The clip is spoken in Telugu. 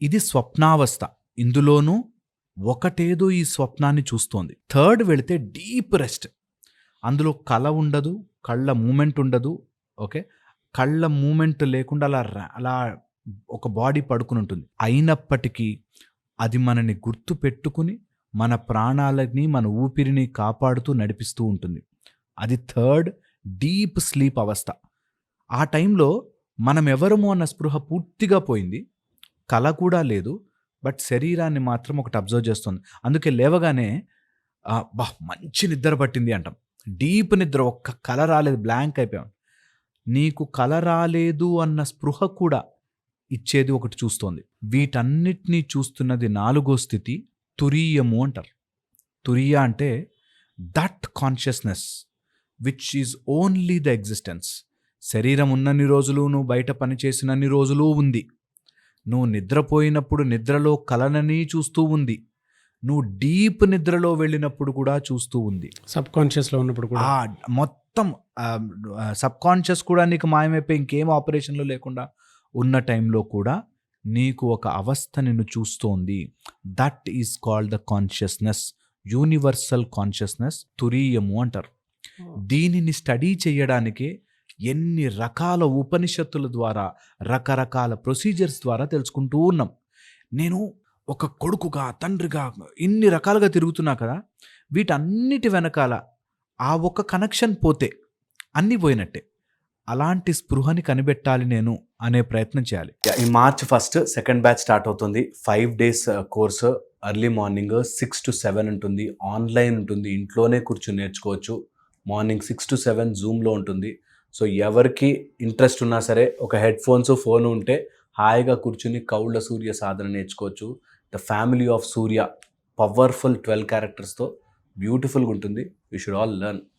ఇది స్వప్నావస్థ. ఇందులోనూ ఒకటేదో ఈ స్వప్నాన్ని చూస్తోంది. థర్డ్ వెళితే డీప్ రెస్ట్. అందులో కల ఉండదు, కళ్ళ మూమెంట్ ఉండదు. ఓకే. కళ్ళ మూమెంట్ లేకుండా అలా ఒక బాడీ పడుకుని ఉంటుంది. అయినప్పటికీ అది మనని గుర్తు పెట్టుకుని మన ప్రాణాలని, మన ఊపిరిని కాపాడుతూ నడిపిస్తూ ఉంటుంది. అది థర్డ్ డీప్ స్లీప్ అవస్థ. ఆ టైంలో మనం ఎవరము అన్న స్పృహ పూర్తిగా పోయింది. కల కూడా లేదు. బట్ శరీరాన్ని మాత్రం ఒకటి అబ్జర్వ్ చేస్తుంది. అందుకే లేవగానే మంచి నిద్ర పట్టింది అంటాం. డీప్ నిద్ర, ఒక్క కల రాలేదు, బ్లాంక్ అయిపోయాం. నీకు కల రాలేదు అన్న స్పృహ కూడా ఇచ్చేది ఒకటి చూస్తోంది. వీటన్నిటినీ చూస్తున్నది నాలుగో స్థితి, తురీయము అంటారు. తురియ అంటే that consciousness which is only the existence. శరీరం ఉన్నన్ని రోజులు, నువ్వు బయట పని చేసినన్ని రోజులు ఉంది. నువ్వు నిద్రపోయినప్పుడు నిద్రలో కలనని చూస్తూ ఉంది. నువ్వు డీప్ నిద్రలో వెళ్ళినప్పుడు కూడా చూస్తూ ఉంది. సబ్ కాన్షియస్లో ఉన్నప్పుడు కూడా మొత్తం సబ్ కాన్షియస్ కూడా నీకు మాయమైపోయి ఇంకేం ఆపరేషన్లో లేకుండా ఉన్న టైంలో కూడా నీకు ఒక అవస్థ నిన్ను చూస్తోంది. That is called the consciousness, universal consciousness, తురీయము అంటారు. దీనిని స్టడీ చేయడానికే ఎన్ని రకాల ఉపనిషత్తుల ద్వారా, రకరకాల ప్రొసీజర్స్ ద్వారా తెలుసుకుంటూ ఉన్నాం. నేను ఒక కొడుకుగా, తండ్రిగా ఇన్ని రకాలుగా తిరుగుతున్నా కదా, వీటన్నిటి వెనకాల ఆ ఒక కనెక్షన్ పోతే అన్నీ పోయినట్టే. అలాంటి స్పృహని కనిపెట్టాలి నేను అనే ప్రయత్నం చేయాలి. ఈ March 1 సెకండ్ బ్యాచ్ స్టార్ట్ అవుతుంది. 5 days course. Early morning 6 to 7 ఉంటుంది. ఆన్లైన్ ఉంటుంది, ఇంట్లోనే కూర్చొని నేర్చుకోవచ్చు. మార్నింగ్ 6 to 7 జూమ్లో ఉంటుంది. సో ఎవరికి ఇంట్రెస్ట్ ఉన్నా సరే ఒక హెడ్ ఫోన్స్, ఫోన్ ఉంటే హాయిగా కూర్చుని కౌళ్ళ సూర్య సాధన నేర్చుకోవచ్చు. The family of Surya, powerful 12 charactersతో బ్యూటిఫుల్గా ఉంటుంది. You should all learn.